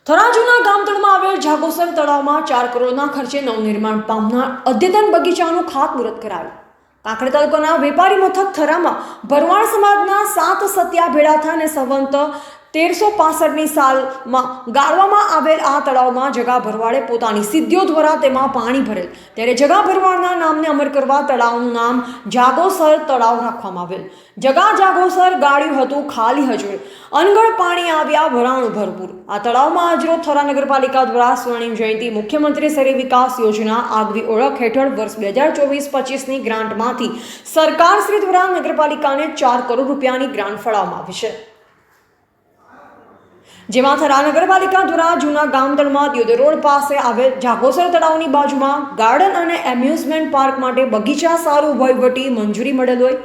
થરાજુના ગામતળમાં આવેલ જાગોસર તળાવમાં 4 કરોડના ખર્ચે નવનિર્માણ પામનાર અદ્યતન બગીચાનું ખાતમુહૂર્ત કરાયું. કાંકરેજ તાલુકાના વેપારી મથક થરામાં ભરવાડ સમાજના 7 સત્યા ભેળા થઈને સંવંત 1365ની સાલમાં ગાળવામાં આવેલ આ તળાવમાં જગા ભરવાડે પોતાની સિદ્ધિઓ દ્વારા તેમાં પાણી ભરેલ. ત્યારે જગા ભરવાડના નામને અમર કરવા તળાવનું નામ જાગોસર તળાવ રાખવામાં આવેલ. જગા જાગોસર ગાળ્યું હતું ખાલી હજુર, અનગઢ પાણી આવ્યા ભરાણું ભરપૂર. આ તળાવમાં આજરોજ થરા નગરપાલિકા દ્વારા સ્વર્ણિમ જયંતિ મુખ્યમંત્રી શહેરી વિકાસ યોજના આગવી ઓળખ હેઠળ વર્ષ 2024-25ની ગ્રાન્ટમાંથી સરકાર શ્રી દ્વારા નગરપાલિકાને 4 કરોડ રૂપિયાની ગ્રાન્ટ ફાળવવામાં આવી છે. જેમાં થરા નગરપાલિકા દ્વારા જૂના ગામતળમાં દિયોદર રોડ પાસે આવેલ જાગોસર તળાવની બાજુમાં ગાર્ડન અને એમ્યુઝમેન્ટ પાર્ક માટે બગીચા સારું વહીવટી મંજૂરી મળેલ હોય,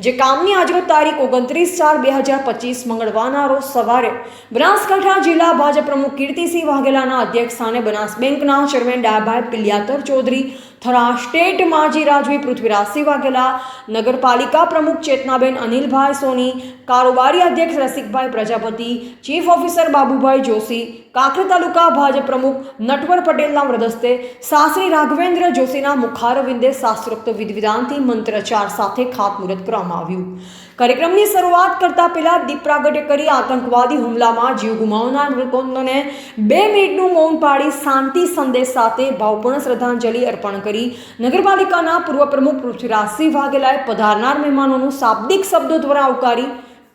જે કામની આજરોજ તારીખ 29/4/2025 મંગળવારના રોજ સવારે બનાસકાંઠા જિલ્લા ભાજપ પ્રમુખ કીર્તિસિંહ વાઘેલાના અધ્યક્ષસ્થાને બનાસ બેંકના ચેરમેન ડાયાભાઈ પિલ્યાતર ચૌધરી, થરા સ્ટેટ માજી રાજવી પૃથ્વીરાજસિંહ વાઘેલા, નગરપાલિકા પ્રમુખ ચેતનાબેન અનિલભાઈ સોની, કારોબારી અધ્યક્ષ રસિકભાઈ પ્રજાપતિ, ચીફ ઓફિસર બાબુભાઈ જોશી, કાંકરેજ તાલુકા ભાજપ પ્રમુખ નટવર પટેલના વ્રદસ્તે શાસ્ત્રી રાઘવેન્દ્ર જોશીના મુખારવિંદે શાસ્ત્રોક્ત વિધિવિધાનથી મંત્રોચ્ચાર સાથે ખાતમુહૂર્ત કરવામાં આવ્યું. કાર્યક્રમની શરૂઆત કરતા પહેલા દીપ પ્રાગટ્ય કરી આતંકવાદી હુમલામાં જીવ ગુમાવનાર મૃતકોને 2 મિનિટનું મૌન પાળી શાંતિ સંદેશ સાથે ભાવપૂર્ણ શ્રદ્ધાંજલિ અર્પણ કરી નગરપાલિકાના પૂર્વ પ્રમુખ પૃથ્વીરાજસિંહ વાઘેલાએ પધારનાર મહેમાનોનું શાબ્દિક શબ્દો દ્વારા આવકારી,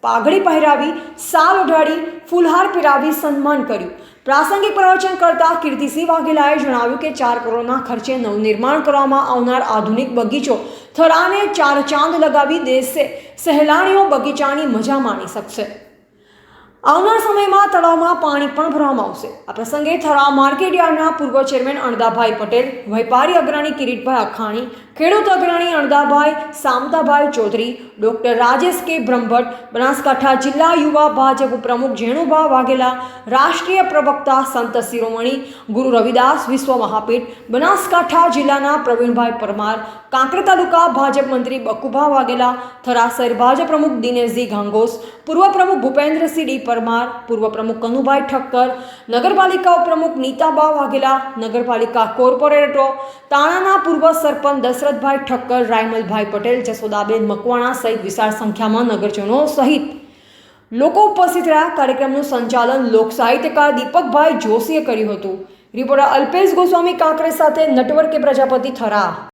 પાઘડી પહેરાવી, શાલ ઓઢાડી, ફૂલહાર પહેરાવી સન્માન કર્યું. પ્રાસંગિક પ્રવચન કરતા કીર્તિસિંહ વાઘેલાએ જણાવ્યું કે 4 કરોડના ખર્ચે નવનિર્માણ કરવામાં આવનાર આધુનિક બગીચો થરાને 4 ચાંદ લગાવી દેશે. સહેલાણીઓ બગીચાની મજા માણી શકશે. આવનાર સમયમાં તળાવમાં પાણી પણ ભરવામાં આવશે. આ પ્રસંગે થરા માર્કેટ યાર્ડના પૂર્વ ચેરમેન અણદાભાઈ પટેલ, વેપારી અગ્રણી કિરીટભાઈ અખાણી, ખેડૂત અગ્રણી અણદાભાઈ સામતાભાઈ ચૌધરી, ડોક્ટર રાજેશ કે બ્રહ્મભટ્ટ, બનાસકાંઠા જિલ્લા યુવા ભાજપ પ્રમુખ જેણુભા વાઘેલા, રાષ્ટ્રીય પ્રવક્તા સંત શિરોમણી ગુરુ રવિદાસ વિશ્વ મહાપીઠ, બનાસકાંઠા જિલ્લાના પ્રવીણભાઈ પરમાર, કાંકરેજ તાલુકા ભાજપ મંત્રી બકુભા વાઘેલા, થરા શહેર ભાજપ પ્રમુખ દિનેશજી ગાંગોસ, પૂર્વ પ્રમુખ ભૂપેન્દ્રસિંહ ડી પરમાર, પૂર્વ પ્રમુખ કનુભાઈ ઠક્કર, નગરપાલિકા પ્રમુખ નીતાબા વાઘેલા, નગરપાલિકા કોર્પોરેટરો તાણાના પૂર્વ સરપંચ દશરથભાઈ ઠક્કર, રાયમલભાઈ પટેલ, જસોદાબેન મકવાણા સહિત વિશાળ સંખ્યામાં નગરજનો સહિત લોકો ઉપસ્થિત રહ્યા. કાર્યક્રમનું સંચાલન લોક સાહિત્યકાર દીપકભાઈ જોશીએ કર્યું હતું. રિપોર્ટર અલ્પેશ ગોસ્વામી કાંકરેજ સાથે નટવર કે પ્રજાપતિ થરા.